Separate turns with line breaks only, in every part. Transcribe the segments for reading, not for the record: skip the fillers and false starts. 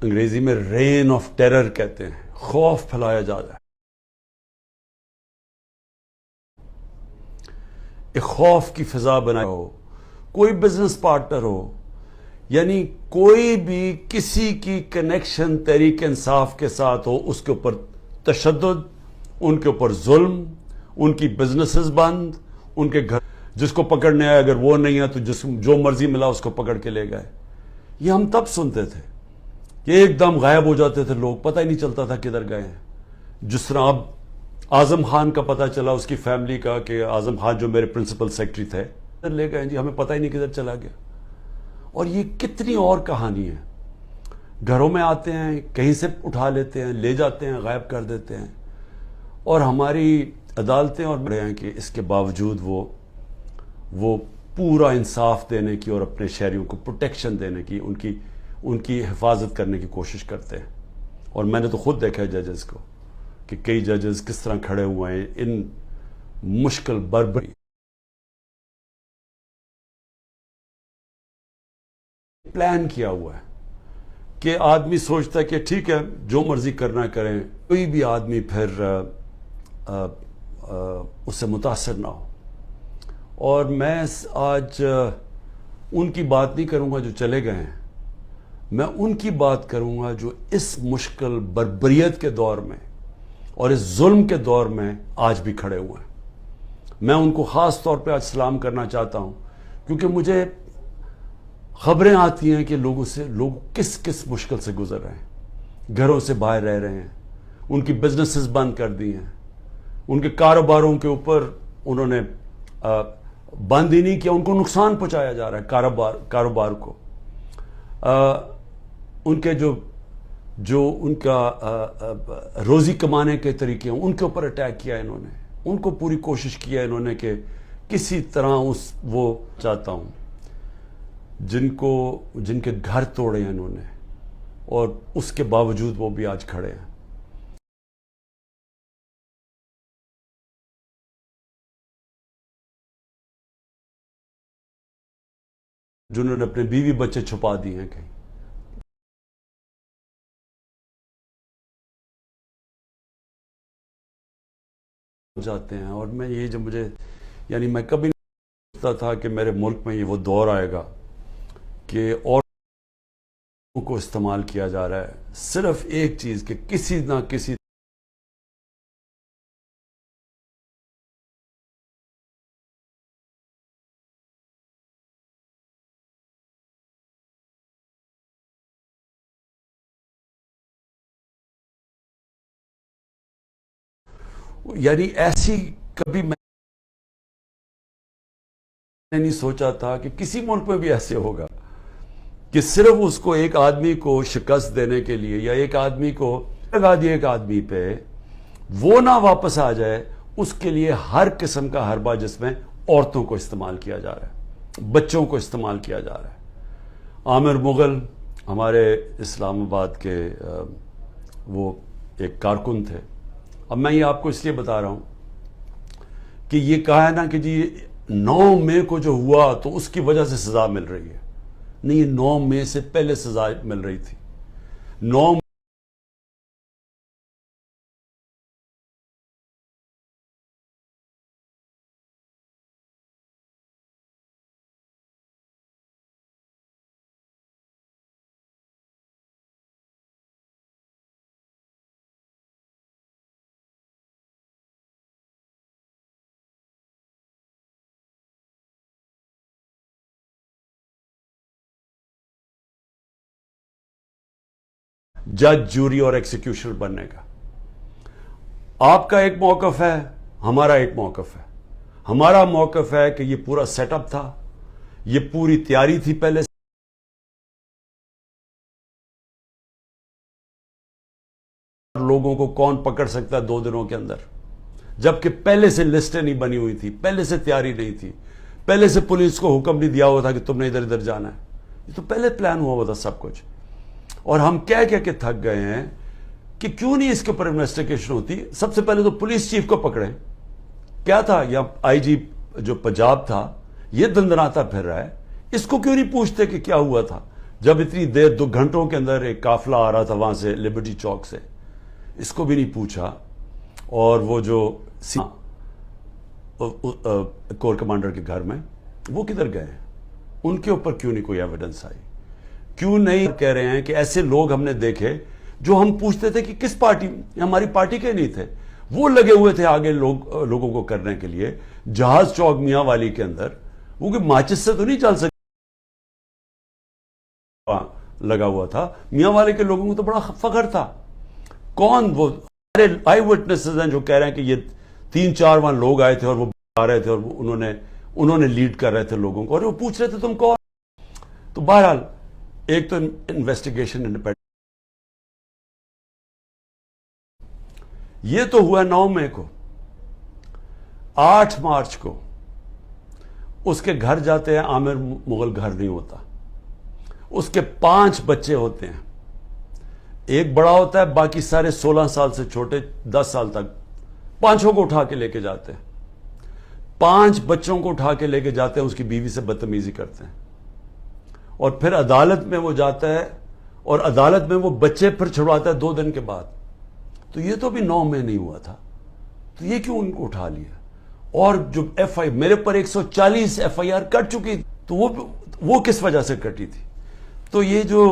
انگریزی میں رین of terror کہتے ہیں، خوف پھیلایا جا رہا ہے. ایک خوف کی فضا بنائی ہو، کوئی بزنس پارٹنر ہو، یعنی کوئی بھی کسی کی کنیکشن تحریک انصاف کے ساتھ ہو، اس کے اوپر تشدد، ان کے اوپر ظلم، ان کی بزنسز بند، ان کے گھر جس کو پکڑنے آئے اگر وہ نہیں ہے تو جو مرضی ملا اس کو پکڑ کے لے گئے. یہ ہم تب سنتے تھے کہ ایک دم غائب ہو جاتے تھے لوگ، پتہ ہی نہیں چلتا تھا کدھر گئے ہیں. جس طرح اب اعظم خان کا پتہ چلا، اس کی فیملی کا، کہ اعظم خان جو میرے پرنسپل سیکرٹری تھے لے گئے جی، ہمیں پتہ ہی نہیں کدھر چلا گیا. اور یہ کتنی اور کہانی ہے. گھروں میں آتے ہیں، کہیں سے اٹھا لیتے ہیں، لے جاتے ہیں، غائب کر دیتے ہیں. اور ہماری عدالتیں اور بڑے ہیں کہ اس کے باوجود وہ پورا انصاف دینے کی اور اپنے شہریوں کو پروٹیکشن دینے کی، ان کی حفاظت کرنے کی کوشش کرتے ہیں. اور میں نے تو خود دیکھا ہے ججز کو کہ کئی ججز کس طرح کھڑے ہوئے ہیں ان مشکل بربری. پلان کیا ہوا ہے کہ آدمی سوچتا ہے کہ ٹھیک ہے جو مرضی کرنا کریں، کوئی بھی آدمی پھر اس سے متاثر نہ ہو. اور میں آج ان کی بات نہیں کروں گا جو چلے گئے ہیں، میں ان کی بات کروں گا جو اس مشکل بربریت کے دور میں اور اس ظلم کے دور میں آج بھی کھڑے ہوئے ہیں. میں ان کو خاص طور پہ آج سلام کرنا چاہتا ہوں، کیونکہ مجھے خبریں آتی ہیں کہ لوگ کس مشکل سے گزر رہے ہیں، گھروں سے باہر رہ رہے ہیں، ان کی بزنسز بند کر دی ہیں، ان کے کاروباروں کے اوپر انہوں نے بند ہی نہیں کیا، ان کو نقصان پہنچایا جا رہا ہے کاروبار کو. ان کے جو ان کا روزی کمانے کے طریقے ہیں ان کے اوپر اٹیک کیا انہوں نے. ان کو پوری کوشش کیا انہوں نے کہ کسی طرح وہ چاہتا ہوں جن کے گھر توڑے ہیں انہوں نے، اور اس کے باوجود وہ بھی آج کھڑے ہیں. جنہوں نے اپنے بیوی بچے چھپا دیے ہیں کہیں. جاتے ہیں. اور میں یہ جو یعنی میں کبھی نہیں سوچتا تھا کہ میرے ملک میں یہ وہ دور آئے گا کہ عورتوں کو استعمال کیا جا رہا ہے صرف ایک چیز کہ کسی نہ کسی یعنی ایسی کبھی میں نے نہیں سوچا تھا کہ کسی ملک میں بھی ایسے ہوگا کہ صرف اس کو ایک آدمی کو شکست دینے کے لیے یا ایک آدمی کو لگا دیا ایک آدمی پہ وہ نہ واپس آ جائے، اس کے لیے ہر قسم کا حربہ جس میں عورتوں کو استعمال کیا جا رہا ہے، بچوں کو استعمال کیا جا رہا ہے. عامر مغل ہمارے اسلام آباد کے وہ ایک کارکن تھے. اب میں یہ آپ کو اس لیے بتا رہا ہوں کہ یہ کہا ہے نا کہ جی 9 مئی کو جو ہوا تو اس کی وجہ سے سزا مل رہی ہے. نہیں، یہ 9 مئی سے پہلے سزا مل رہی تھی. 9 جج، جوری اور ایکسیکیوشنر بننے کا. آپ کا ایک موقف ہے، ہمارا ایک موقف ہے. ہمارا موقف ہے کہ یہ پورا سیٹ اپ تھا، یہ پوری تیاری تھی پہلے سے. لوگوں کو کون پکڑ سکتا ہے 2 دنوں کے اندر، جبکہ پہلے سے لسٹیں نہیں بنی ہوئی تھی، پہلے سے تیاری نہیں تھی، پہلے سے پولیس کو حکم نہیں دیا ہوا تھا کہ تم نے ادھر ادھر جانا ہے. یہ تو پہلے پلان ہوا ہوا تھا سب کچھ. اور ہم کہہ کے تھک گئے ہیں کہ کیوں نہیں اس کے اوپر انویسٹیگیشن ہوتی. سب سے پہلے تو پولیس چیف کو پکڑیں. کیا تھا یا آئی جی جو پنجاب تھا یہ دندناتا پھر رہا ہے، اس کو کیوں نہیں پوچھتے کہ کیا ہوا تھا. جب اتنی دیر 2 گھنٹوں کے اندر ایک قافلہ آ رہا تھا وہاں سے لبرٹی چوک سے، اس کو بھی نہیں پوچھا. اور وہ جو کور کمانڈر کے گھر میں وہ کدھر گئے؟ ان کے اوپر کیوں نہیں کوئی ایویڈنس آئی؟ کیوں نہیں کہہ رہے ہیں کہ ایسے لوگ ہم نے دیکھے جو ہم پوچھتے تھے کہ کس پارٹی، ہماری پارٹی کے نہیں تھے، وہ لگے ہوئے تھے آگے لوگوں کو کرنے کے لیے. جہاز چوک میاں والی کے اندر وہ کوئی ماچس سے تو نہیں چل سکتا لگا ہوا تھا. میاں والے کے لوگوں کو تو بڑا فخر تھا. کون وہ آئی وٹنسز ہیں جو کہہ رہے ہیں کہ یہ 3-4 وہاں لوگ آئے تھے اور وہ آ رہے تھے اور انہوں نے لیڈ کر رہے تھے لوگوں کو، اور وہ پوچھ رہے تھے تم کون؟ تو بہرحال ایک تو انویسٹیگیشن انڈیپینڈنٹ. یہ تو ہوا 9 مئی کو. 8 مارچ کو اس کے گھر جاتے ہیں. عامر مغل گھر نہیں ہوتا. اس کے 5 بچے ہوتے ہیں. ایک بڑا ہوتا ہے، باقی سارے 16 سال سے چھوٹے 10 سال تک. 5 کو اٹھا کے لے کے جاتے ہیں. 5 بچوں کو اٹھا کے لے کے جاتے ہیں. اس کی بیوی سے بدتمیزی کرتے ہیں اور پھر عدالت میں وہ جاتا ہے اور عدالت میں وہ بچے پھر چھڑواتا ہے 2 دن کے بعد. تو یہ تو بھی 9 مئی نہیں ہوا تھا. تو یہ کیوں ان کو اٹھا لیا؟ اور جو میرے پر 140 FIR کٹ چکی، تو وہ کس وجہ سے کٹی تھی؟ تو یہ جو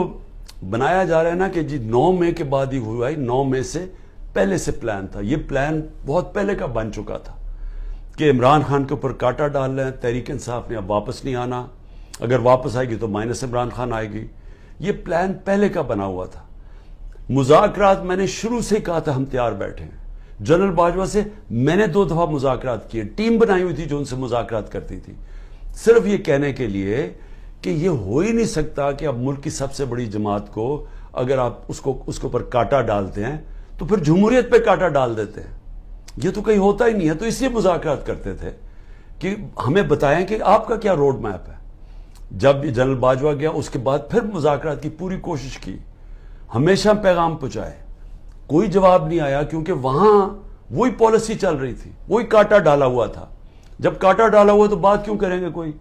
بنایا جا رہا ہے نا کہ جی 9 مئی کے بعد ہی ہوا ہے، 9 مئی سے پہلے سے پلان تھا. یہ پلان بہت پہلے کا بن چکا تھا کہ عمران خان کے اوپر کاٹا ڈال رہے ہیں. تحریک انصاف نے اب واپس نہیں آنا، اگر واپس آئے گی تو مائنس عمران خان آئے گی. یہ پلان پہلے کا بنا ہوا تھا. مذاکرات میں نے شروع سے کہا تھا ہم تیار بیٹھے ہیں. جنرل باجوہ سے میں نے 2 دفعہ مذاکرات کیے. ٹیم بنائی ہوئی تھی جو ان سے مذاکرات کرتی تھی، صرف یہ کہنے کے لیے کہ یہ ہو ہی نہیں سکتا کہ اب ملک کی سب سے بڑی جماعت کو اگر آپ اس کے اوپر کاٹا ڈالتے ہیں تو پھر جمہوریت پہ کاٹا ڈال دیتے ہیں. یہ تو کہیں ہوتا ہی نہیں ہے. تو اس لیے مذاکرات کرتے تھے کہ ہمیں بتائیں کہ آپ کا کیا روڈ میپ ہے. جب یہ جنرل باجوہ گیا اس کے بعد پھر مذاکرات کی پوری کوشش کی، ہمیشہ پیغام پہنچائے. کوئی جواب نہیں آیا کیونکہ وہاں وہی پالیسی چل رہی تھی، وہی کاٹا ڈالا ہوا تھا. جب کاٹا ڈالا ہوا تو بات کیوں کریں گے کوئی؟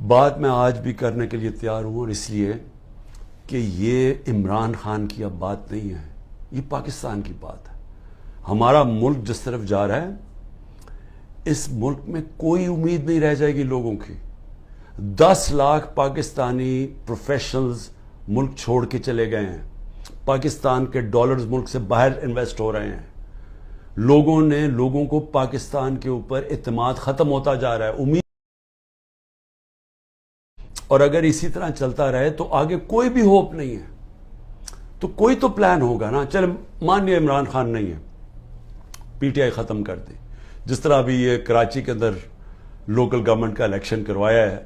بات میں آج بھی کرنے کے لیے تیار ہوں، اور اس لیے کہ یہ عمران خان کی اب بات نہیں ہے، یہ پاکستان کی بات ہے. ہمارا ملک جس طرف جا رہا ہے، اس ملک میں کوئی امید نہیں رہ جائے گی لوگوں کی. 10 لاکھ پاکستانی پروفیشنلز ملک چھوڑ کے چلے گئے ہیں. پاکستان کے ڈالرز ملک سے باہر انویسٹ ہو رہے ہیں. لوگوں کو پاکستان کے اوپر اعتماد ختم ہوتا جا رہا ہے، امید. اور اگر اسی طرح چلتا رہے تو آگے کوئی بھی ہوپ نہیں ہے. تو کوئی تو پلان ہوگا نا. چلے مان لیا عمران خان نہیں ہے، PTI ختم کر دی. جس طرح ابھی یہ کراچی کے اندر لوکل گورنمنٹ کا الیکشن کروایا ہے.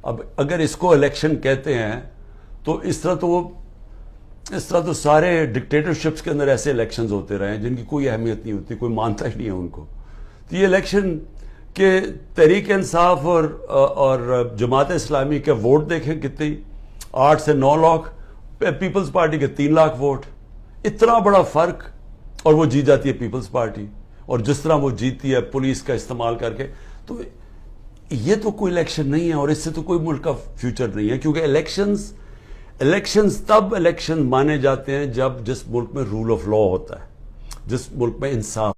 اب اگر اس کو الیکشن کہتے ہیں تو اس طرح تو سارے ڈکٹیٹرشپس کے اندر ایسے الیکشنز ہوتے رہے ہیں جن کی کوئی اہمیت نہیں ہوتی، کوئی مانتا ہی نہیں ہے ان کو. تو یہ الیکشن کہ تحریک انصاف اور جماعت اسلامی کے ووٹ دیکھیں کتنی، 8 سے 9 لاکھ، پیپلز پارٹی کے 3 لاکھ ووٹ. اتنا بڑا فرق، اور وہ جیت جاتی ہے پیپلز پارٹی. اور جس طرح وہ جیتی ہے پولیس کا استعمال کر کے. تو یہ تو کوئی الیکشن نہیں ہے، اور اس سے تو کوئی ملک کا فیوچر نہیں ہے. کیونکہ الیکشنز تب الیکشن مانے جاتے ہیں جب جس ملک میں رول آف لا ہوتا ہے، جس ملک میں انصاف